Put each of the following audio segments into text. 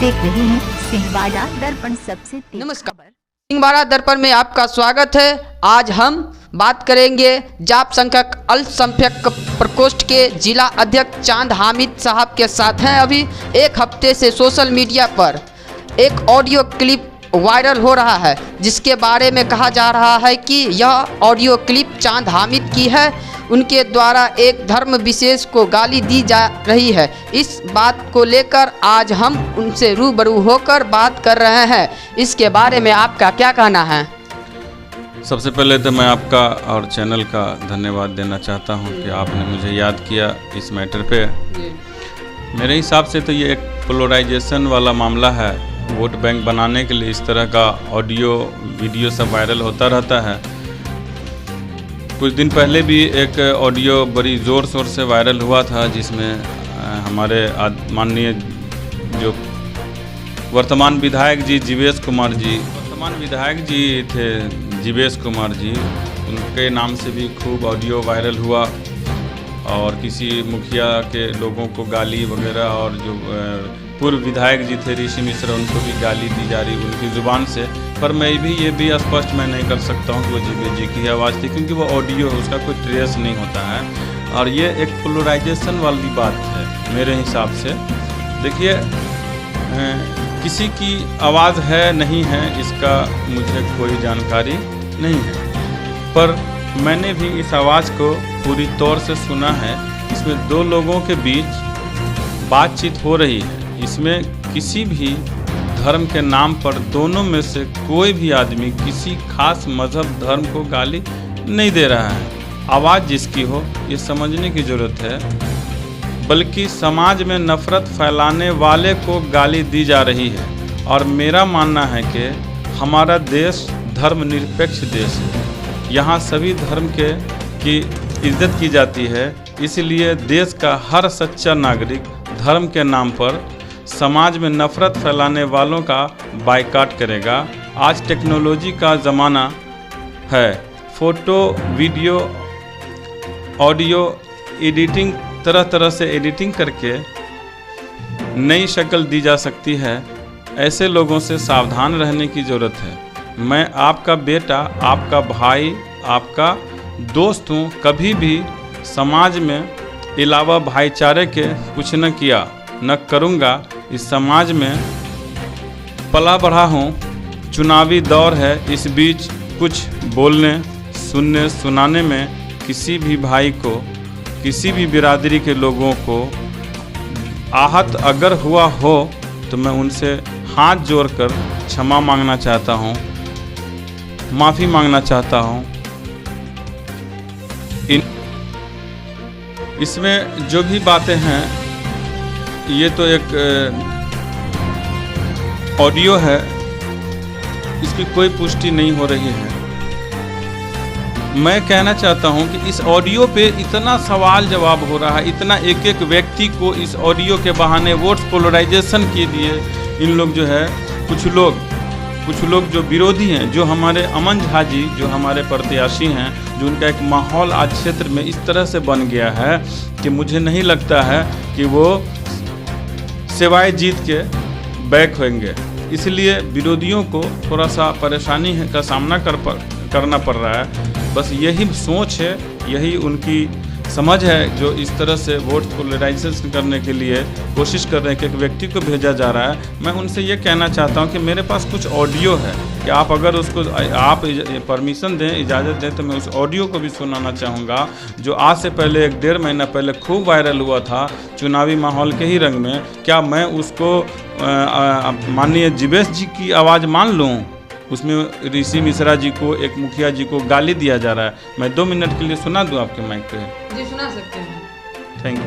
देख रहे हैं सिंहवाड़ा दर्पण सबसे तेज नमस्कार, सिंहवाड़ा दर्पण में आपका स्वागत है। आज हम बात करेंगे जाप संख्यक अल्पसंख्यक प्रकोष्ठ के जिला अध्यक्ष चांद हामिद साहब के साथ हैं। अभी एक हफ्ते से सोशल मीडिया पर एक ऑडियो क्लिप वायरल हो रहा है, जिसके बारे में कहा जा रहा है कि यह ऑडियो क्लिप चांद हामिद की है। उनके द्वारा एक धर्म विशेष को गाली दी जा रही है। इस बात को लेकर आज हम उनसे रूबरू होकर बात कर रहे हैं। इसके बारे में आपका क्या कहना है? सबसे पहले तो मैं आपका और चैनल का धन्यवाद देना चाहता हूं कि आपने मुझे याद किया इस मैटर पे। मेरे हिसाब से तो ये एक पोलराइजेशन वाला मामला है। वोट बैंक बनाने के लिए इस तरह का ऑडियो वीडियो सब वायरल होता रहता है। कुछ दिन पहले भी एक ऑडियो बड़ी ज़ोर शोर से वायरल हुआ था, जिसमें हमारे माननीय जो वर्तमान विधायक जी जीवेश कुमार जी थे, जीवेश कुमार जी, उनके नाम से भी खूब ऑडियो वायरल हुआ और किसी मुखिया के लोगों को गाली वगैरह, और जो पूर्व विधायक जी थे ऋषि मिश्रा, उनको भी गाली दी जा रही उनकी ज़ुबान से। पर मैं ये भी स्पष्ट मैं नहीं कर सकता हूँ कि वो जीवेश जी की आवाज़ थी, क्योंकि वो ऑडियो है, उसका कोई ट्रेस नहीं होता है। और ये एक पोलराइजेशन वाली बात है मेरे हिसाब से। देखिए, किसी की आवाज़ है नहीं है इसका मुझे कोई जानकारी नहीं है, पर मैंने भी इस आवाज़ को पूरी तौर से सुना है। इसमें दो लोगों के बीच बातचीत हो रही है। इसमें किसी भी धर्म के नाम पर दोनों में से कोई भी आदमी किसी खास मजहब धर्म को गाली नहीं दे रहा है। आवाज़ जिसकी हो ये समझने की ज़रूरत है, बल्कि समाज में नफ़रत फैलाने वाले को गाली दी जा रही है। और मेरा मानना है कि हमारा देश धर्मनिरपेक्ष देश है। यहाँ सभी धर्म की इज्जत की जाती है। इसलिए देश का हर सच्चा नागरिक धर्म के नाम पर समाज में नफ़रत फैलाने वालों का बायकॉट करेगा। आज टेक्नोलॉजी का ज़माना है। फ़ोटो, वीडियो, ऑडियो एडिटिंग, तरह तरह से एडिटिंग करके नई शक्ल दी जा सकती है। ऐसे लोगों से सावधान रहने की ज़रूरत है। मैं आपका बेटा, आपका भाई, आपका दोस्त हूँ। कभी भी समाज में अलावा भाईचारे के कुछ न किया न करूँगा। इस समाज में पला बढ़ा हूँ। चुनावी दौर है, इस बीच कुछ बोलने, सुनने, सुनाने में किसी भी भाई को, किसी भी बिरादरी के लोगों को आहत अगर हुआ हो तो मैं उनसे हाथ जोड़कर क्षमा मांगना चाहता हूँ, माफ़ी मांगना चाहता हूँ। इसमें जो भी बातें हैं, ये तो एक ऑडियो है, इसकी कोई पुष्टि नहीं हो रही है। मैं कहना चाहता हूं कि इस ऑडियो पे इतना सवाल जवाब हो रहा है, इतना एक एक व्यक्ति को इस ऑडियो के बहाने वोट पोलराइजेशन के लिए इन लोग जो है, कुछ लोग जो विरोधी हैं, जो हमारे अमन झा जी जो हमारे प्रत्याशी हैं, जो उनका एक माहौल आज क्षेत्र में इस तरह से बन गया है कि मुझे नहीं लगता है कि वो सिवाय जीत के बैक होंगे। इसलिए विरोधियों को थोड़ा सा परेशानी का सामना करना पड़ रहा है। बस यही सोच है, यही उनकी समझ है, जो इस तरह से वोट पोलराइजेशन करने के लिए कोशिश कर रहे हैं कि एक व्यक्ति को भेजा जा रहा है। मैं उनसे ये कहना चाहता हूँ कि मेरे पास कुछ ऑडियो है कि आप अगर उसको आप परमिशन दें, इजाज़त दें, तो मैं उस ऑडियो को भी सुनाना चाहूँगा, जो आज से पहले 1-1.5 महीना पहले खूब वायरल हुआ था चुनावी माहौल के ही रंग में। क्या मैं उसको माननीय जीवेश जी की आवाज़ मान लूँ? उसमें ऋषि मिश्रा जी को, एक मुखिया जी को गाली दिया जा रहा है। मैं 2 मिनट के लिए सुना दूं आपके माइक पे? जी, सुना सकते हैं। थैंक यू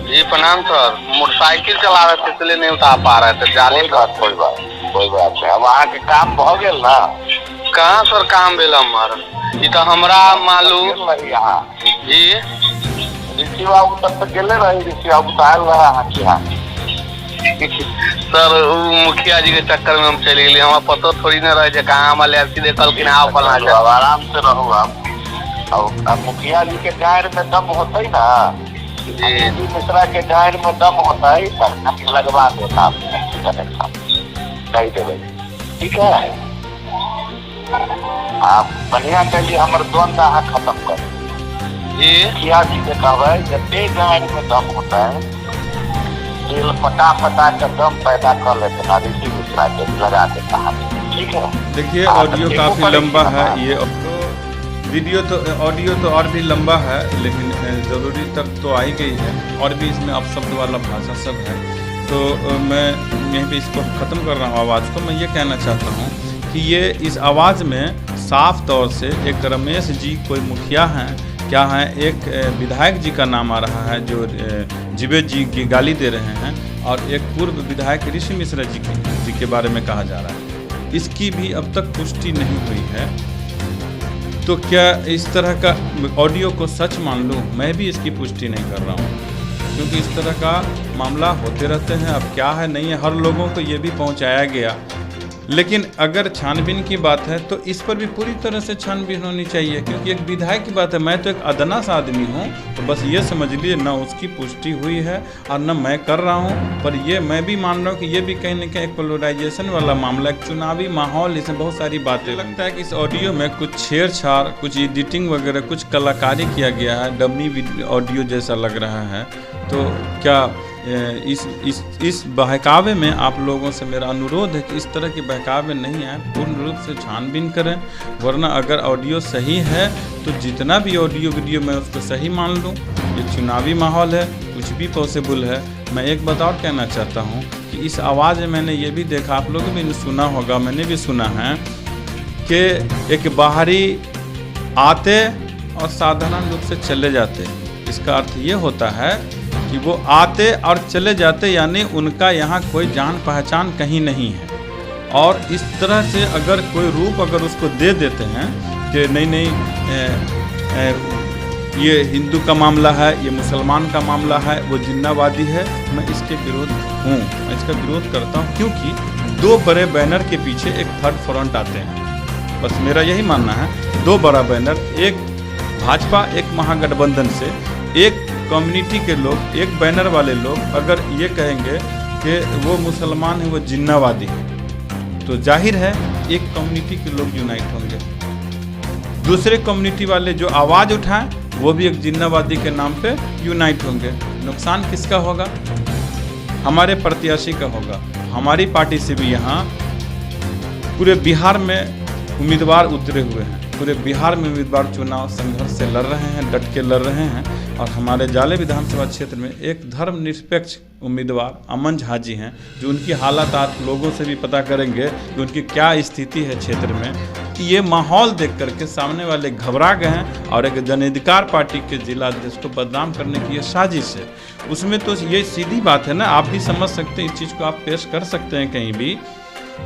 जी। प्रणाम सर। मोटरसाइकिल चला रहे थे इसलिए नहीं उठा पा रहे थे। जाली कोई बात नहीं। अब वहाँ के काम हो गए ना? कहाँ सर काम भेल हमारा? ये तो हमरा मालूम जी। ऋषि बाबू तक गेले रही, ऋषि बाबू तो आयल रहा सर। मुखिया जी के चक्कर में हम चले गए। हमारा पता थोड़ी ना रहे कहाँ हमारे सीधे कल कि आराम से रहो। अब मुखिया जी के गायर में दम होते ना, जी मिश्रा के गायर में दम होता है सर, लगवा देता कनेक्शन नहीं देवे, ठीक है। आप बढ़िया कहिए हमारे द्वंद अहाँ खत्म कर किया जी से कहबै जते गायर में दम होता है तेल पटा के दम पैदा कर लेते ना, ऋषि मिश्रा के लगा देता है, ठीक है। देखिए ऑडियो काफ़ी लंबा है, ये वीडियो तो ऑडियो तो और भी लंबा है, लेकिन ज़रूरी तक तो आ ही गई है और भी इसमें अपशब्द वाला भाषा सब है, तो मैं यहीं पे इसको ख़त्म कर रहा हूँ आवाज़ को। मैं ये कहना चाहता हूँ कि ये इस आवाज़ में साफ तौर से एक रमेश जी कोई मुखिया हैं क्या हैं, एक विधायक जी का नाम आ रहा है जो जीवे जी की गाली दे रहे हैं, और एक पूर्व विधायक ऋषि मिश्रा जी के बारे में कहा जा रहा है। इसकी भी अब तक पुष्टि नहीं हुई है, तो क्या इस तरह का ऑडियो को सच मान लूँ? मैं भी इसकी पुष्टि नहीं कर रहा हूँ, क्योंकि इस तरह का मामला होते रहते हैं। अब क्या है नहीं है, हर लोगों को ये भी पहुँचाया गया, लेकिन अगर छानबीन की बात है तो इस पर भी पूरी तरह से छानबीन होनी चाहिए, क्योंकि एक विधायक की बात है। मैं तो एक अदना सा आदमी हूँ, तो बस ये समझ लिए ना उसकी पुष्टि हुई है और न मैं कर रहा हूँ, पर ये मैं भी मान रहा हूँ कि ये भी कहीं न कहीं एक पोलराइजेशन वाला मामला, एक चुनावी माहौल, इसमें बहुत सारी बातें। लगता है कि इस ऑडियो में कुछ छेड़छाड़, कुछ एडिटिंग वगैरह, कुछ कलाकारी किया गया है, डमी ऑडियो जैसा लग रहा है। तो क्या इस बहकावे में आप लोगों से मेरा अनुरोध है कि इस तरह के बहकावे नहीं आए, पूर्ण रूप से छानबीन करें, वरना अगर ऑडियो सही है तो जितना भी ऑडियो वीडियो मैं उसको सही मान लूँ। ये चुनावी माहौल है, कुछ भी पॉसिबल है। मैं एक बात और कहना चाहता हूँ कि इस आवाज़ में मैंने ये भी देखा, आप लोगों ने भी सुना होगा, मैंने भी सुना है कि एक बाहरी आते और साधारण रूप से चले जाते। इसका अर्थ ये होता है कि वो आते और चले जाते, यानी उनका यहाँ कोई जान पहचान कहीं नहीं है। और इस तरह से अगर कोई रूप अगर उसको दे देते हैं कि नहीं ये हिंदू का मामला है, ये मुसलमान का मामला है, वो जिन्नावादी है, मैं इसके विरोध हूँ, मैं इसका विरोध करता हूँ, क्योंकि दो बड़े बैनर के पीछे एक थर्ड फ्रंट आते हैं। बस मेरा यही मानना है, दो बड़ा बैनर, एक भाजपा, एक महागठबंधन से, एक कम्युनिटी के लोग, एक बैनर वाले लोग अगर ये कहेंगे कि वो मुसलमान है, वो जिन्नावादी है, तो जाहिर है एक कम्युनिटी के लोग यूनाइट होंगे। दूसरे कम्युनिटी वाले जो आवाज़ उठाएं वो भी एक जिन्नावादी के नाम पे यूनाइट होंगे। नुकसान किसका होगा? हमारे प्रत्याशी का होगा। हमारी पार्टी से भी यहाँ पूरे बिहार में उम्मीदवार उतरे हुए हैं, पूरे बिहार में उम्मीदवार चुनाव संघर्ष से लड़ रहे हैं, डट के लड़ रहे हैं। और हमारे जाले विधानसभा क्षेत्र में एक धर्मनिरपेक्ष उम्मीदवार अमन झा जी हैं, जो उनकी हालात आप लोगों से भी पता करेंगे कि उनकी क्या स्थिति है क्षेत्र में। ये माहौल देख करके सामने वाले घबरा गए हैं, और एक जनाधिकार पार्टी के जिला अध्यक्ष को बदनाम करने की ये साजिश है। उसमें तो ये सीधी बात है ना, आप भी समझ सकते हैं, इस चीज़ को आप पेश कर सकते हैं कहीं भी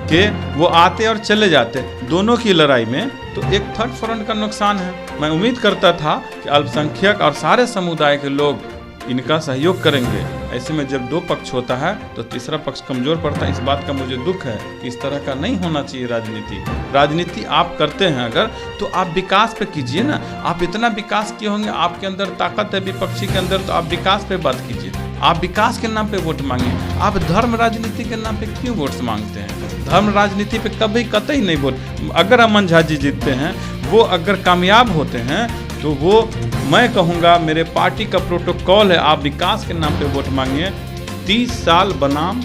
कि वो आते और चले जाते दोनों की लड़ाई में, तो एक थर्ड फ्रंट का नुकसान है। मैं उम्मीद करता था कि अल्पसंख्यक और सारे समुदाय के लोग इनका सहयोग करेंगे। ऐसे में जब दो पक्ष होता है तो तीसरा पक्ष कमज़ोर पड़ता है। इस बात का मुझे दुख है कि इस तरह का नहीं होना चाहिए राजनीति। राजनीति आप करते हैं अगर, तो आप विकास पे कीजिए ना। आप इतना विकास किए होंगे, आपके अंदर ताकत है विपक्षी के अंदर, तो आप विकास पे बात कीजिए। आप विकास के नाम पे वोट मांगिए। आप धर्म राजनीति के नाम पे क्यों वोट्स मांगते हैं? धर्म राजनीति पे कभी कतई नहीं वोट। अगर अमन झा जी जीतते हैं, वो अगर कामयाब होते हैं, तो वो मैं कहूँगा मेरे पार्टी का प्रोटोकॉल है, आप विकास के नाम पे वोट मांगिए। 30 साल बनाम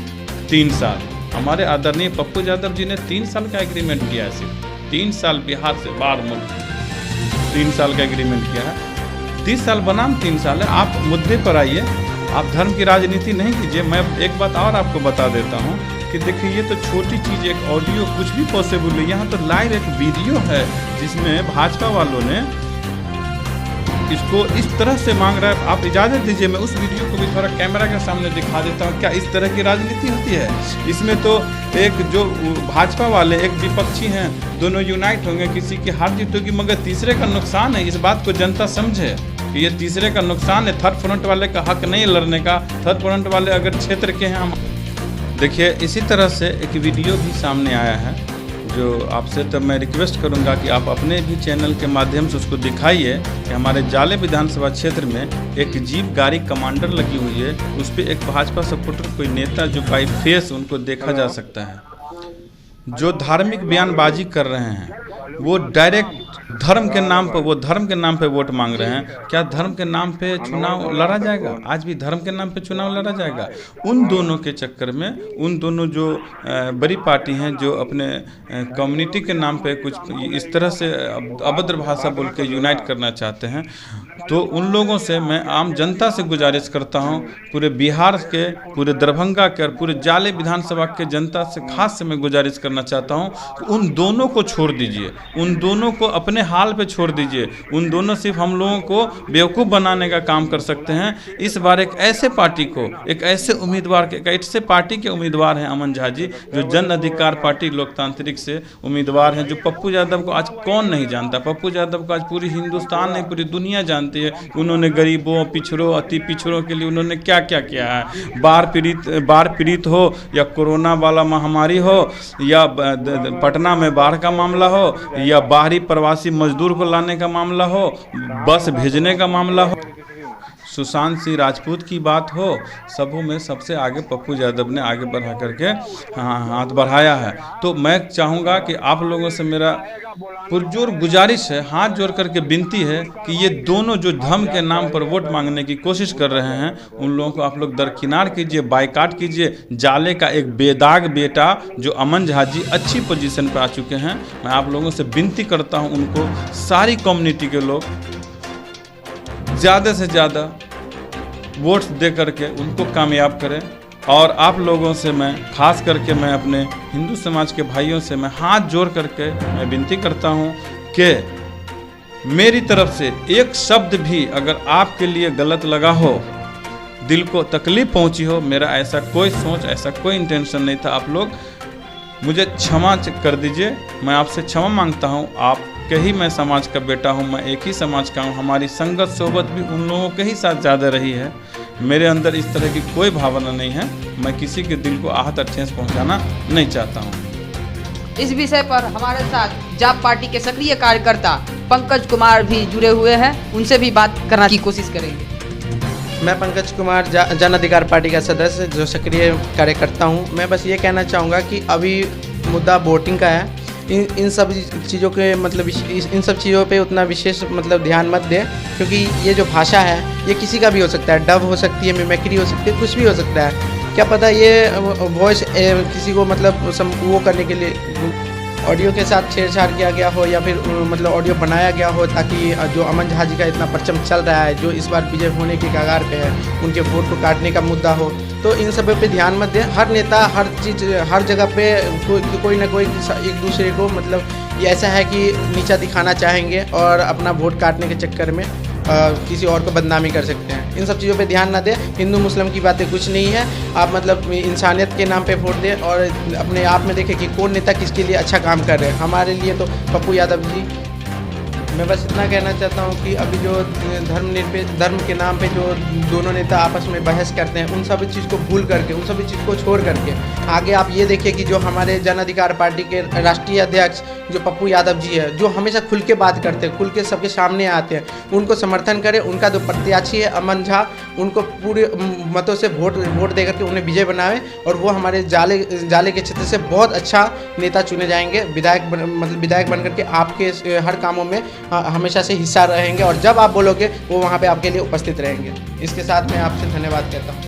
3 साल। हमारे आदरणीय पप्पू यादव जी ने 3 साल का एग्रीमेंट किया है, सिर्फ 3 साल बिहार से बाहर मुक्त 3 साल का एग्रीमेंट किया है। 30 साल बनाम 3 साल है। आप मुद्दे पर आइए, आप धर्म की राजनीति नहीं कीजिए। मैं एक बात और आपको बता देता हूँ कि देखिए, ये तो छोटी चीज़, एक ऑडियो कुछ भी पॉसिबल है। यहाँ तो लाइव एक वीडियो है जिसमें भाजपा वालों ने इसको इस तरह से मांग रहा है। आप इजाज़त दीजिए, मैं उस वीडियो को भी थोड़ा कैमरा के सामने दिखा देता हूँ। क्या इस तरह की राजनीति होती है? इसमें तो एक जो भाजपा वाले, एक विपक्षी हैं, दोनों यूनाइट होंगे, किसी की हार जीत होगी, मगर तीसरे का नुकसान है। इस बात को जनता समझे कि ये तीसरे का नुकसान है। थर्ड फ्रंट वाले का हक नहीं लड़ने का। थर्ड फ्रंट वाले अगर क्षेत्र के हैं हम। देखिए, इसी तरह से एक वीडियो भी सामने आया है, जो आपसे तब मैं रिक्वेस्ट करूंगा कि आप अपने भी चैनल के माध्यम से उसको दिखाइए कि हमारे जाले विधानसभा क्षेत्र में एक जीप गाड़ी कमांडर लगी हुई है, उस पर एक भाजपा सपोर्टर कोई नेता जो बाई फेस उनको देखा जा सकता है, जो धार्मिक बयानबाजी कर रहे हैं, वो डायरेक्ट धर्म के नाम पे वोट मांग रहे हैं। क्या धर्म के नाम पे चुनाव लड़ा जाएगा? आज भी धर्म के नाम पे चुनाव लड़ा जाएगा? उन दोनों के चक्कर में उन दोनों जो बड़ी पार्टी हैं जो अपने कम्युनिटी के नाम पे कुछ इस तरह से अभद्र भाषा बोल के यूनाइट करना चाहते हैं, तो उन लोगों से मैं आम जनता से गुजारिश करता हूं, पूरे बिहार के, पूरे दरभंगा के और पूरे जाले विधानसभा के जनता से खास से मैं गुजारिश करना चाहता हूं कि उन दोनों को छोड़ दीजिए, उन दोनों को अपने हाल पे छोड़ दीजिए। उन दोनों सिर्फ हम लोगों को बेवकूफ़ बनाने का काम कर सकते हैं। इस बार एक ऐसे पार्टी को, एक ऐसे उम्मीदवार के, एक ऐसे पार्टी के उम्मीदवार हैं अमन झा जी, जो जन अधिकार पार्टी लोकतांत्रिक से उम्मीदवार हैं, जो पप्पू यादव को आज कौन नहीं जानता। पप्पू यादव को आज पूरी हिंदुस्तान नहीं, पूरी दुनिया जानती है। उन्होंने गरीबों, पिछड़ों, अति पिछड़ों के लिए उन्होंने क्या क्या किया है। बाढ़ पीड़ित हो या कोरोना वाला महामारी हो या पटना में बाढ़ का मामला हो या बाहरी प्रवासी मजदूर को लाने का मामला हो, बस भेजने का मामला हो, सुशांत सिंह राजपूत की बात हो, सबों में सबसे आगे पप्पू यादव ने आगे बढ़ा करके हाथ बढ़ाया है। तो मैं चाहूँगा कि आप लोगों से मेरा पुरजोर गुजारिश है, हाथ जोड़ करके विनती है कि ये दोनों जो धर्म के नाम पर वोट मांगने की कोशिश कर रहे हैं, उन लोगों को आप लोग दरकिनार कीजिए, बायकाट कीजिए। जाले का एक बेदाग बेटा जो अमन झा जी अच्छी पोजीशन पर आ चुके हैं, मैं आप लोगों से विनती करता हूँ, उनको सारी कम्युनिटी के लोग ज़्यादा से ज़्यादा वोट्स दे करके उनको कामयाब करें। और आप लोगों से मैं खास करके मैं अपने हिंदू समाज के भाइयों से मैं हाथ जोड़ करके मैं विनती करता हूं कि मेरी तरफ से एक शब्द भी अगर आपके लिए गलत लगा हो, दिल को तकलीफ पहुंची हो, मेरा ऐसा कोई सोच, ऐसा कोई इंटेंशन नहीं था। आप लोग मुझे क्षमा कर दीजिए, मैं आपसे क्षमा मांगता हूं। आपके ही मैं समाज का बेटा हूं, मैं एक ही समाज का हूं। हमारी संगत सोबत भी उन लोगों के ही साथ ज़्यादा रही है। मेरे अंदर इस तरह की कोई भावना नहीं है, मैं किसी के दिल को आहत और ठेस पहुंचाना नहीं चाहता हूं। इस विषय पर हमारे साथ जाप पार्टी के सक्रिय कार्यकर्ता पंकज कुमार भी जुड़े हुए हैं, उनसे भी बात करने की कोशिश करेंगे। मैं पंकज कुमार जन अधिकार पार्टी का सदस्य जो सक्रिय कार्यकर्ता हूं। मैं बस ये कहना चाहूँगा कि अभी मुद्दा वोटिंग का है, इन सब चीज़ों के मतलब इन सब चीज़ों पे उतना विशेष मतलब ध्यान मत दें, क्योंकि ये जो भाषा है ये किसी का भी हो सकता है, डब हो सकती है, मिमिक्री हो सकती है, कुछ भी हो सकता है। क्या पता ये वॉइस किसी को मतलब वो करने के लिए ऑडियो के साथ छेड़छाड़ किया गया हो, या फिर मतलब ऑडियो बनाया गया हो ताकि जो अमन झा जी का इतना परचम चल रहा है, जो इस बार विजय होने के कगार पे है, उनके वोट को काटने का मुद्दा हो, तो इन सब पे ध्यान मत दें। हर नेता हर चीज़ हर जगह पे कोई ना कोई एक दूसरे को मतलब ये ऐसा है कि नीचा दिखाना चाहेंगे और अपना वोट काटने के चक्कर में किसी और को बदनामी कर सकते हैं। इन सब चीज़ों पे ध्यान ना दें। हिंदू मुस्लिम की बातें कुछ नहीं है। आप मतलब इंसानियत के नाम पे वोट दें और अपने आप में देखें कि कौन नेता किसके लिए अच्छा काम कर रहे हैं। हमारे लिए तो पप्पू यादव जी। मैं बस इतना कहना चाहता हूँ कि अभी जो धर्म के नाम पे जो दोनों नेता आपस में बहस करते हैं, उन सभी चीज़ को भूल करके, उन सभी चीज़ को छोड़ करके आगे आप ये देखिए कि जो हमारे जन अधिकार पार्टी के राष्ट्रीय अध्यक्ष जो पप्पू यादव जी है, जो हमेशा खुल के बात करते हैं, खुल के सबके सामने आते हैं, उनको समर्थन करें। उनका जो प्रत्याशी है अमन झा, उनको पूरे मतों से वोट दे करके उन्हें विजय बनाएं और वो हमारे जाले के क्षेत्र से बहुत अच्छा नेता चुने जाएंगे। विधायक बन करके आपके हर कामों में हमेशा से हिस्सा रहेंगे और जब आप बोलोगे वो वहाँ पे आपके लिए उपस्थित रहेंगे। इसके साथ मैं आपसे धन्यवाद कहता हूँ।